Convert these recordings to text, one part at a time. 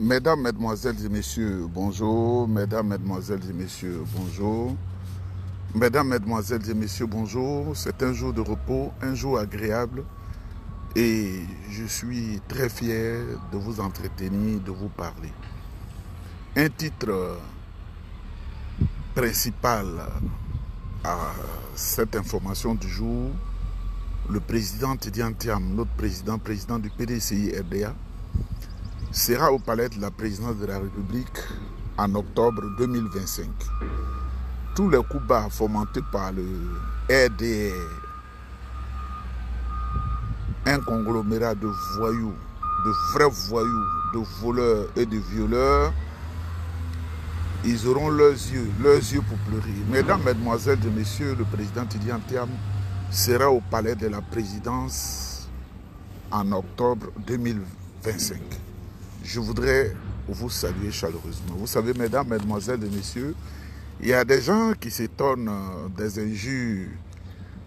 Mesdames, Mesdemoiselles et Messieurs, bonjour. Mesdames, Mesdemoiselles et Messieurs, bonjour. Mesdames, Mesdemoiselles et Messieurs, bonjour. C'est un jour de repos, un jour agréable. Et je suis très fier de vous entretenir, de vous parler. Un titre principal à cette information du jour, le président Tidiane Thiam, notre président du PDCI-RDA, sera au palais de la présidence de la République en octobre 2025. Tous les coups bas fomentés par le RDR, un conglomérat de voyous, de vrais voyous, de voleurs et de violeurs, ils auront leurs yeux pour pleurer. Mesdames, Mesdemoiselles et Messieurs, le président Tidiane Thiam sera au palais de la présidence en octobre 2025. Je voudrais vous saluer chaleureusement. Vous savez, mesdames, mesdemoiselles et messieurs, il y a des gens qui s'étonnent des injures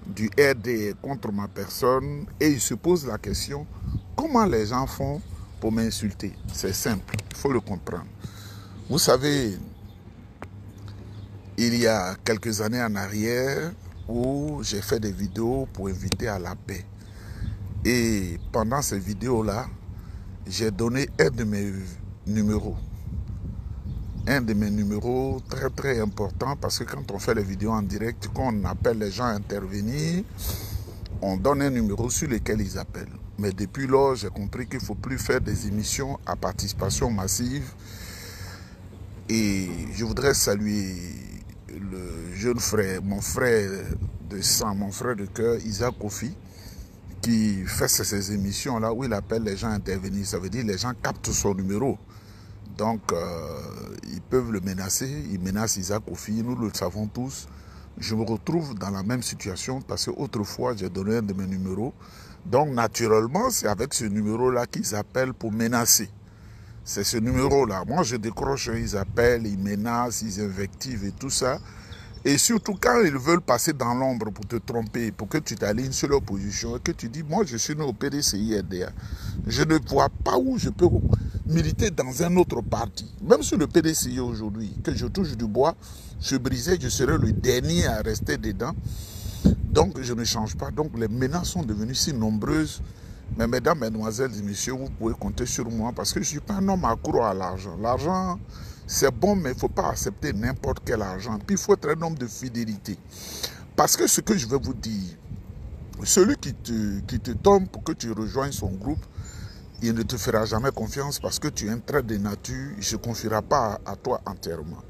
du RD contre ma personne et ils se posent la question, comment les gens font pour m'insulter? C'est simple, il faut le comprendre. Vous savez, il y a quelques années en arrière où j'ai fait des vidéos pour inviter à la paix. Et pendant ces vidéos-là, j'ai donné un de mes numéros. Un de mes numéros très important parce que quand on fait les vidéos en direct, quand on appelle les gens à intervenir, on donne un numéro sur lequel ils appellent. Mais depuis lors, j'ai compris qu'il ne faut plus faire des émissions à participation massive. Et je voudrais saluer le jeune frère, mon frère de sang, mon frère de cœur, Isaac Kofi, qui fait ces émissions-là où il appelle les gens à intervenir. Ça veut dire que les gens captent son numéro. Donc, ils peuvent le menacer. Ils menacent Isaac Kofi, nous le savons tous. Je me retrouve dans la même situation parce qu'autrefois, j'ai donné un de mes numéros. Donc, naturellement, c'est avec ce numéro-là qu'ils appellent pour menacer. C'est ce numéro-là. Moi, je décroche, ils appellent, ils menacent, ils invectivent et tout ça. Et surtout quand ils veulent passer dans l'ombre pour te tromper, pour que tu t'alignes sur leur position, et que tu dis, moi je suis né au PDCI-RDA. Je ne vois pas où je peux militer dans un autre parti. Même sur le PDCI aujourd'hui, que je touche du bois, je brisais, je serai le dernier à rester dedans. Donc je ne change pas. Donc les menaces sont devenues si nombreuses. Mais mesdames, mesdemoiselles et messieurs, vous pouvez compter sur moi parce que je ne suis pas un homme accro à l'argent. L'argent, c'est bon, mais il ne faut pas accepter n'importe quel argent. Puis il faut être un homme de fidélité. Parce que ce que je vais vous dire, celui qui te tombe pour que tu rejoignes son groupe, il ne te fera jamais confiance parce que tu es un trait de nature, il ne se confiera pas à toi entièrement.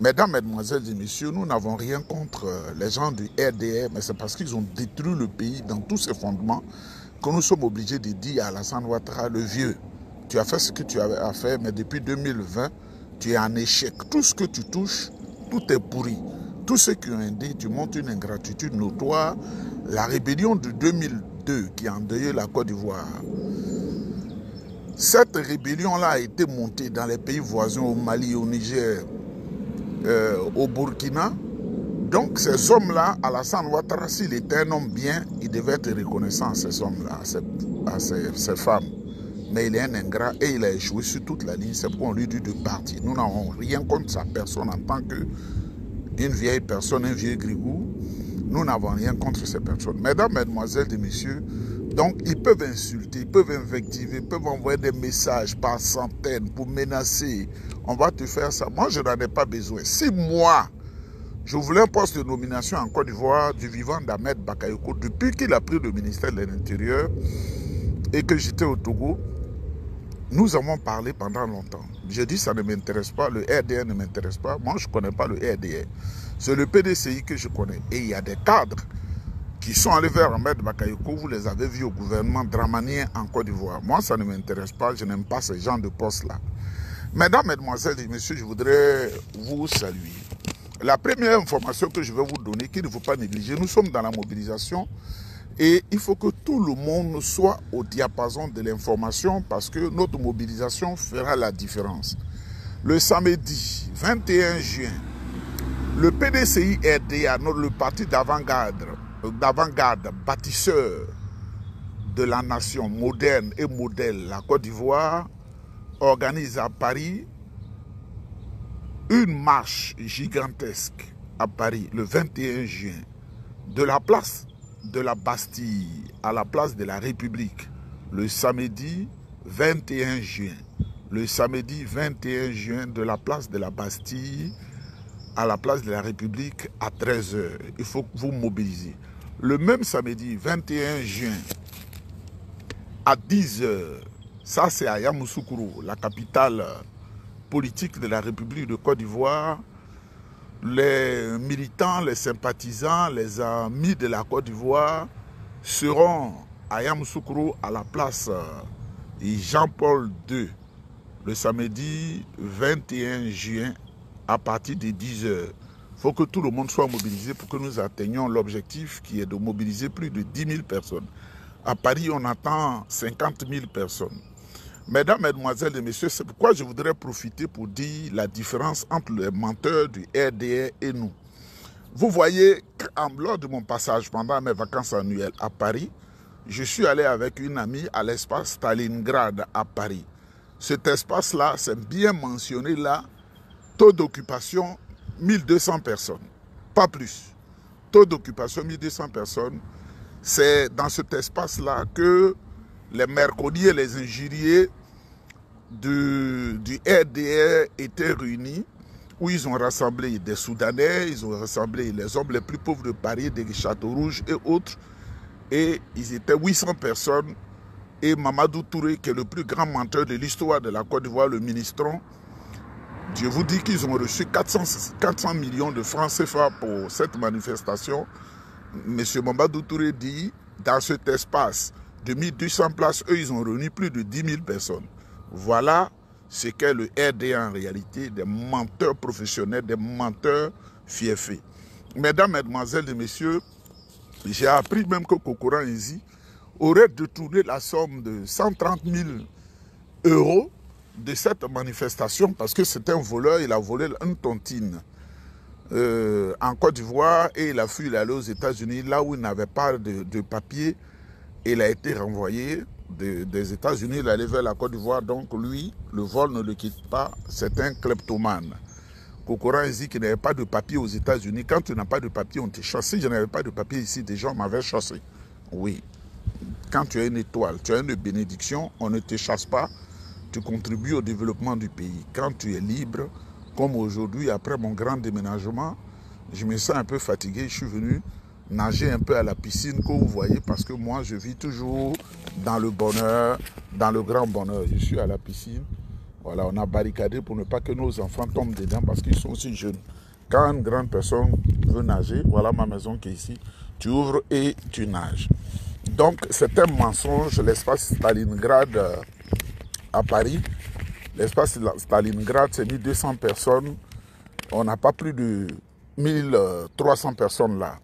Mesdames, mesdemoiselles et messieurs, nous n'avons rien contre les gens du RDR, mais c'est parce qu'ils ont détruit le pays dans tous ses fondements que nous sommes obligés de dire à Alassane Ouattara, le vieux, tu as fait ce que tu avais à faire, mais depuis 2020, tu es en échec. Tout ce que tu touches, tout est pourri. Tous ceux qui ont aidé, tu montres une ingratitude notoire. La rébellion de 2002 qui a endeuillé la Côte d'Ivoire, cette rébellion-là a été montée dans les pays voisins, au Mali, au Niger, au Burkina. Donc ces hommes-là, Alassane Ouattara, s'il était un homme bien, il devait être reconnaissant à ces hommes-là, à ces femmes. Mais il est un ingrat et il a échoué sur toute la ligne. C'est pourquoi on lui dit de partir. Nous n'avons rien contre sa personne en tant qu'une vieille personne, un vieux grigou. Nous n'avons rien contre ces personnes. Mesdames, mesdemoiselles et messieurs, donc ils peuvent insulter, ils peuvent invectiver, ils peuvent envoyer des messages par centaines pour menacer. On va te faire ça. Moi, je n'en ai pas besoin. Si moi, je voulais un poste de nomination en Côte d'Ivoire du vivant d'Ahmed Bakayoko depuis qu'il a pris le ministère de l'Intérieur et que j'étais au Togo. Nous avons parlé pendant longtemps. J'ai dit ça ne m'intéresse pas, le RDR ne m'intéresse pas. Moi, je ne connais pas le RDR. C'est le PDCI que je connais. Et il y a des cadres qui sont allés vers Ahmed Bakayoko. Vous les avez vus au gouvernement dramanien en Côte d'Ivoire. Moi, ça ne m'intéresse pas. Je n'aime pas ce genre de poste-là. Mesdames, mesdemoiselles et messieurs, je voudrais vous saluer. La première information que je vais vous donner, qu'il ne faut pas négliger, nous sommes dans la mobilisation et il faut que tout le monde soit au diapason de l'information parce que notre mobilisation fera la différence. Le samedi 21 juin, le PDCI-RDA, le parti d'avant-garde, bâtisseur de la nation moderne et modèle, la Côte d'Ivoire, organise à Paris une marche gigantesque à Paris le 21 juin de la place de la Bastille à la place de la République le samedi 21 juin. Le samedi 21 juin de la place de la Bastille à la place de la République à 13 h. Il faut que vous mobilisez. Le même samedi 21 juin à 10 h, ça c'est à Yamoussoukro, la capitale politique de la République de Côte d'Ivoire. Les militants, les sympathisants, les amis de la Côte d'Ivoire seront à Yamoussoukro à la place Jean-Paul II le samedi 21 juin à partir de 10 h. Il faut que tout le monde soit mobilisé pour que nous atteignions l'objectif qui est de mobiliser plus de 10 000 personnes. À Paris, on attend 50 000 personnes. Mesdames, Mesdemoiselles et Messieurs, c'est pourquoi je voudrais profiter pour dire la différence entre les menteurs du RDR et nous. Vous voyez, lors de mon passage pendant mes vacances annuelles à Paris, je suis allé avec une amie à l'espace Stalingrad à Paris. Cet espace-là, c'est bien mentionné là, taux d'occupation 1200 personnes, pas plus. Taux d'occupation 1200 personnes, c'est dans cet espace-là que les mercrediers et les injuriés du RDR étaient réunis, où ils ont rassemblé des Soudanais, ils ont rassemblé les hommes les plus pauvres de Paris, des Châteaux Rouges et autres, et ils étaient 800 personnes, et Mamadou Touré, qui est le plus grand menteur de l'histoire de la Côte d'Ivoire, le ministron, je vous dis qu'ils ont reçu 400 millions de francs CFA pour cette manifestation. Monsieur Mamadou Touré dit, dans cet espace de 1200 places, eux, ils ont réuni plus de 10 000 personnes. Voilà ce qu'est le RDA en réalité, des menteurs professionnels, des menteurs fiefés. Mesdames, Mesdemoiselles et Messieurs, j'ai appris même que Kokora Nzi aurait détourné la somme de 130 000 € de cette manifestation parce que c'est un voleur, il a volé une tontine en Côte d'Ivoire et il a fui, il est allé aux États-Unis, là où il n'avait pas de papier. Il a été renvoyé des États-Unis, il est allé vers la Côte d'Ivoire. Donc lui, le vol ne le quitte pas, c'est un kleptomane. Kokora Nzi qui n'avait pas de papier aux États-Unis. Quand tu n'as pas de papier, on te chasse. Si je n'avais pas de papier ici, des gens m'avaient chassé. Oui. Quand tu as une étoile, tu as une bénédiction, on ne te chasse pas. Tu contribues au développement du pays. Quand tu es libre, comme aujourd'hui, après mon grand déménagement, je me sens un peu fatigué. Je suis venu nager un peu à la piscine, que vous voyez, parce que moi, je vis toujours dans le bonheur, dans le grand bonheur. Je suis à la piscine. Voilà, on a barricadé pour ne pas que nos enfants tombent dedans parce qu'ils sont aussi jeunes. Quand une grande personne veut nager, voilà ma maison qui est ici, tu ouvres et tu nages. Donc, c'est un mensonge, l'espace Stalingrad à Paris. L'espace Stalingrad, c'est 1200 personnes. On n'a pas plus de 1300 personnes là.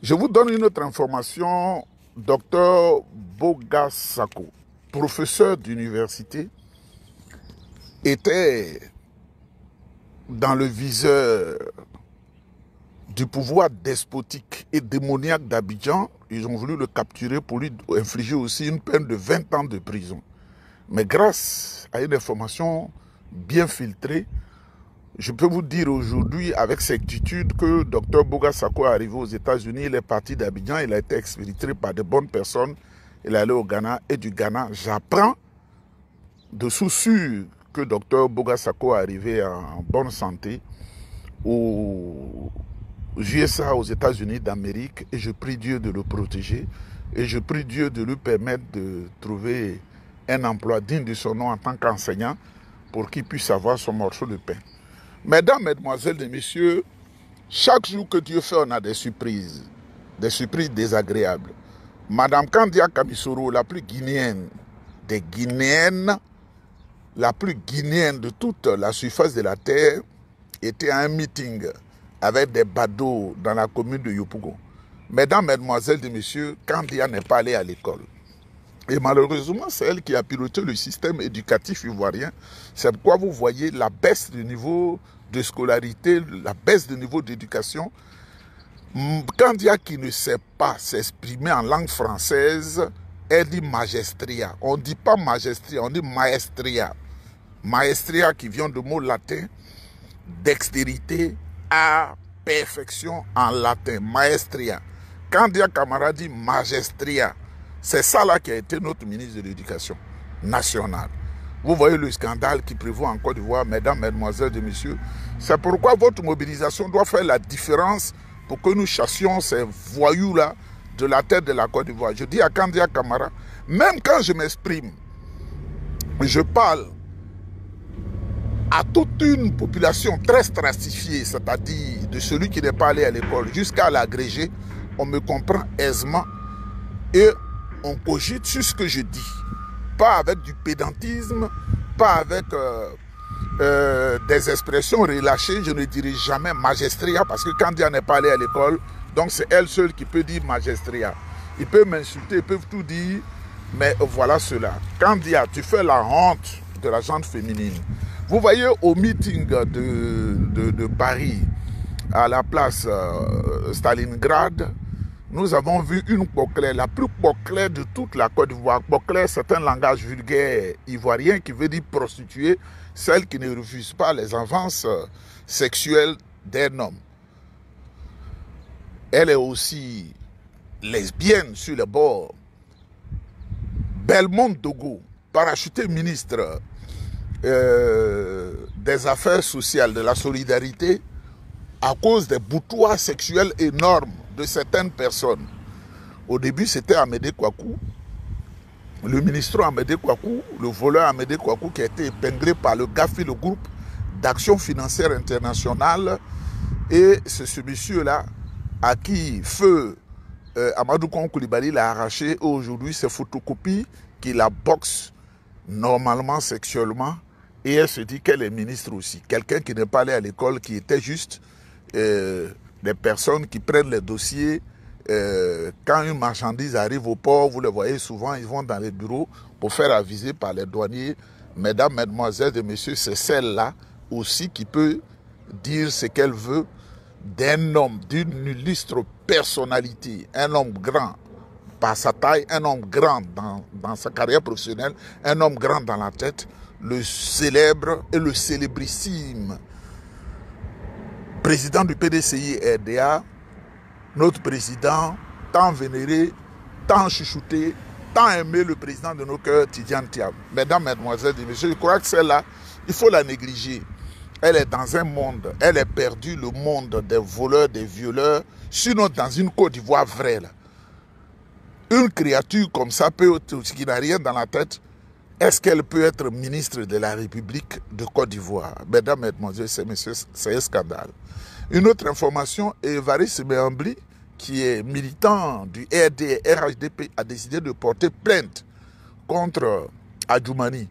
Je vous donne une autre information. Docteur Boga Sako, professeur d'université, était dans le viseur du pouvoir despotique et démoniaque d'Abidjan. Ils ont voulu le capturer pour lui infliger aussi une peine de 20 ans de prison. Mais grâce à une information bien filtrée, je peux vous dire aujourd'hui avec certitude que Dr Boga Sako est arrivé aux États-Unis, il est parti d'Abidjan, il a été expédié par de bonnes personnes, il est allé au Ghana et du Ghana, j'apprends de source sûre que Dr Boga Sako est arrivé en bonne santé aux USA, aux États-Unis d'Amérique, et je prie Dieu de le protéger et je prie Dieu de lui permettre de trouver un emploi digne de son nom en tant qu'enseignant pour qu'il puisse avoir son morceau de pain. Mesdames, Mesdemoiselles et Messieurs, chaque jour que Dieu fait, on a des surprises désagréables. Madame Kandia Kamisoro, la plus guinéenne des Guinéennes, la plus guinéenne de toute la surface de la terre, était à un meeting avec des badauds dans la commune de Yopougon. Mesdames, Mesdemoiselles et Messieurs, Kandia n'est pas allée à l'école. Et malheureusement, c'est elle qui a piloté le système éducatif ivoirien. C'est pourquoi vous voyez la baisse du niveau de scolarité, la baisse du niveau d'éducation. Kandia qui ne sait pas s'exprimer en langue française, elle dit magestria. On ne dit pas magestria, on dit maestria. Maestria qui vient du mot latin, dextérité à perfection en latin, maestria. Kandia Camara dit magistria. C'est ça là qui a été notre ministre de l'Éducation nationale. Vous voyez le scandale qui prévaut en Côte d'Ivoire, mesdames, mesdemoiselles et messieurs. C'est pourquoi votre mobilisation doit faire la différence pour que nous chassions ces voyous-là de la tête de la Côte d'Ivoire. Je dis à Kandia Camara, même quand je m'exprime, je parle à toute une population très stratifiée, c'est-à-dire de celui qui n'est pas allé à l'école jusqu'à l'agrégé, on me comprend aisément et on cogite sur ce que je dis. Pas avec du pédantisme, pas avec des expressions relâchées. Je ne dirai jamais magistria parce que Kandia n'est pas allé à l'école, donc c'est elle seule qui peut dire magistria. Ils peuvent m'insulter, ils peuvent tout dire, mais voilà cela. Kandia, tu fais la honte de la gente féminine. Vous voyez au meeting de Paris, à la place Stalingrad, nous avons vu une Poclair, la plus Poclair de toute la Côte d'Ivoire. Poclair, c'est un langage vulgaire ivoirien qui veut dire prostituée, celle qui ne refuse pas les avances sexuelles d'un homme. Elle est aussi lesbienne sur le bord. Belmont Dogo, parachuté ministre des Affaires sociales, de la solidarité, à cause des boutoirs sexuels énormes de certaines personnes. Au début, c'était Amédée Kouakou, le ministre Amédée Kouakou, le voleur Amédée Kouakou qui a été épinglé par le GAFI, le groupe d'action financière internationale. Et c'est ce monsieur-là à qui feu Amadou Kon Coulibaly l'a arraché. Aujourd'hui, c'est photocopie qui la boxe normalement sexuellement. Et elle se dit qu'elle est ministre aussi. Quelqu'un qui n'est pas allé à l'école, qui était juste des personnes qui prennent les dossiers. Quand une marchandise arrive au port, vous le voyez souvent, ils vont dans les bureaux pour faire aviser par les douaniers. Mesdames, mesdemoiselles et messieurs, c'est celle-là aussi qui peut dire ce qu'elle veut d'un homme, d'une illustre personnalité, un homme grand par sa taille, un homme grand dans sa carrière professionnelle, un homme grand dans la tête, le célèbre et le célébrissime président du PDCI RDA, notre président, tant vénéré, tant chouchouté, tant aimé, le président de nos cœurs, Tidjane Thiam. Mesdames, mesdemoiselles et messieurs, je crois que celle-là, il faut la négliger. Elle est dans un monde, elle est perdue, le monde des voleurs, des violeurs, sinon dans une Côte d'Ivoire vraie. Là. Une créature comme ça, qui n'a rien dans la tête, est-ce qu'elle peut être ministre de la République de Côte d'Ivoire? Mesdames, mesdemoiselles et messieurs, c'est un scandale. Une autre information, Évariste Méambli, qui est militant du RHDP, a décidé de porter plainte contre Adjoumani.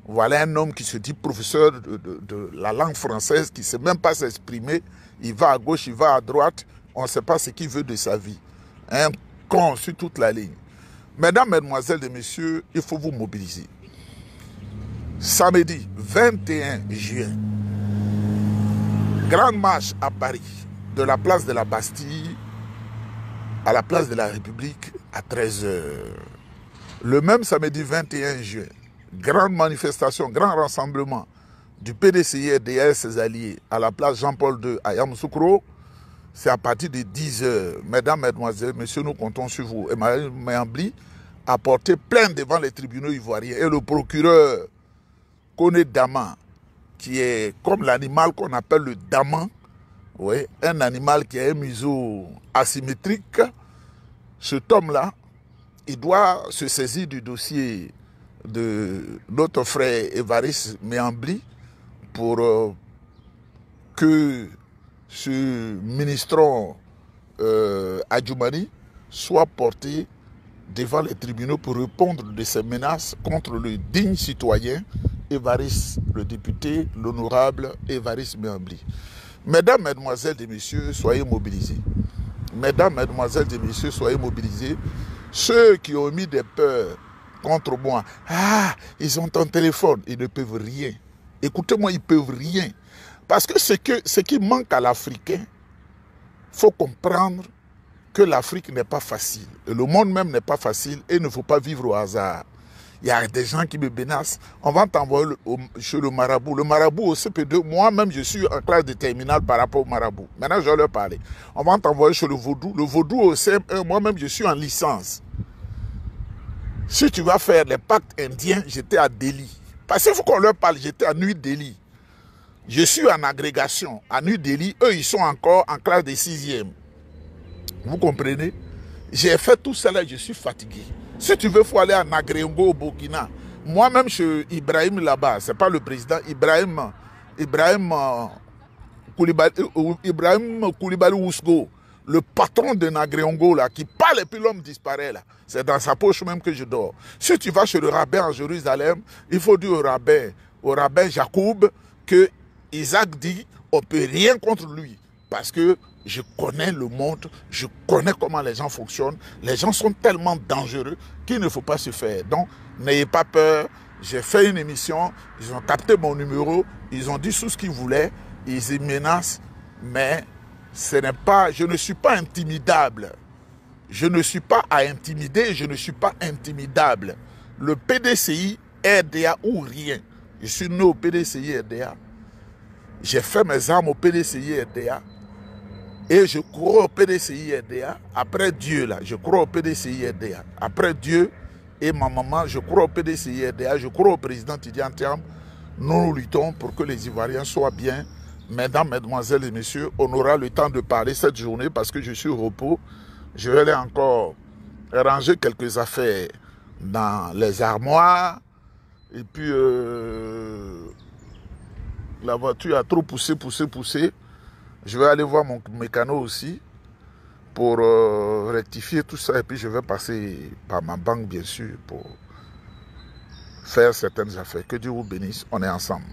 Voilà un homme qui se dit professeur de la langue française, qui ne sait même pas s'exprimer. Il va à gauche, il va à droite. On ne sait pas ce qu'il veut de sa vie. Un con sur toute la ligne. Mesdames, mesdemoiselles et messieurs, il faut vous mobiliser. Samedi 21 juin, grande marche à Paris, de la place de la Bastille à la place de la République à 13 h. Le même samedi 21 juin, grande manifestation, grand rassemblement du PDCI RDA et ses alliés à la place Jean-Paul II à Yamoussoukro. C'est à partir de 10 h. Mesdames, mesdemoiselles, messieurs, nous comptons sur vous. Emmanuel Méambli a porté plainte devant les tribunaux ivoiriens et le procureur Koné Daman, qui est comme l'animal qu'on appelle le daman, oui, un animal qui a un museau asymétrique. Cet homme-là, il doit se saisir du dossier de notre frère Évariste Méambli pour que ce ministron Adjoumani soit porté devant les tribunaux pour répondre de ces menaces contre le digne citoyen Évariste, le député, l'honorable Évariste Méambli. Mesdames, mesdemoiselles et messieurs, soyez mobilisés. Mesdames, mesdemoiselles et messieurs, soyez mobilisés. Ceux qui ont mis des peurs contre moi, ah, ils ont un téléphone, ils ne peuvent rien. Écoutez-moi, ils ne peuvent rien. Parce que ce qui manque à l'Africain, il faut comprendre que l'Afrique n'est pas facile. Et le monde même n'est pas facile et il ne faut pas vivre au hasard. Il y a des gens qui me menacent. On va t'envoyer chez le marabout. Le marabout au CP2, moi-même, je suis en classe de terminale par rapport au marabout. Maintenant, je vais leur parler. On va t'envoyer chez le vaudou. Le vaudou au CM1, moi-même, je suis en licence. Si tu vas faire les pactes indiens, j'étais à Delhi. Parce qu'il faut qu'on leur parle, j'étais à New Delhi. Je suis en agrégation à New Delhi. Eux, ils sont encore en classe de 6e. Vous comprenez? J'ai fait tout cela, je suis fatigué. Si tu veux, il faut aller à Nagrengo au Burkina. Moi-même, chez Ibrahim là-bas, ce n'est pas le président, Ibrahim Koulibaly Ousgo, le patron de Nagrengo, là, qui parle et puis l'homme disparaît là. C'est dans sa poche même que je dors. Si tu vas chez le rabbin en Jérusalem, il faut dire au rabbin Jacob, que Isaac dit, on ne peut rien contre lui. Parce que je connais le monde, je connais comment les gens fonctionnent. Les gens sont tellement dangereux qu'il ne faut pas se faire. Donc, n'ayez pas peur. J'ai fait une émission, ils ont capté mon numéro, ils ont dit tout ce qu'ils voulaient, ils y menacent, mais ce n'est pas, je ne suis pas intimidable. Je ne suis pas à intimider, je ne suis pas intimidable. Le PDCI, RDA ou rien. Je suis né au PDCI, RDA. J'ai fait mes armes au PDCI, RDA. Et je crois au PDCI, RDA. Après Dieu, là, je crois au PDCI, RDA. Après Dieu et ma maman, je crois au PDCI, RDA. Je crois au président Tidiane Thiam. Nous luttons pour que les Ivoiriens soient bien. Mesdames, mesdemoiselles et messieurs, on aura le temps de parler cette journée parce que je suis au repos. Je vais aller encore ranger quelques affaires dans les armoires. Et puis, la voiture a trop poussé. Je vais aller voir mon mécano aussi pour rectifier tout ça. Et puis, je vais passer par ma banque, bien sûr, pour faire certaines affaires. Que Dieu vous bénisse. On est ensemble.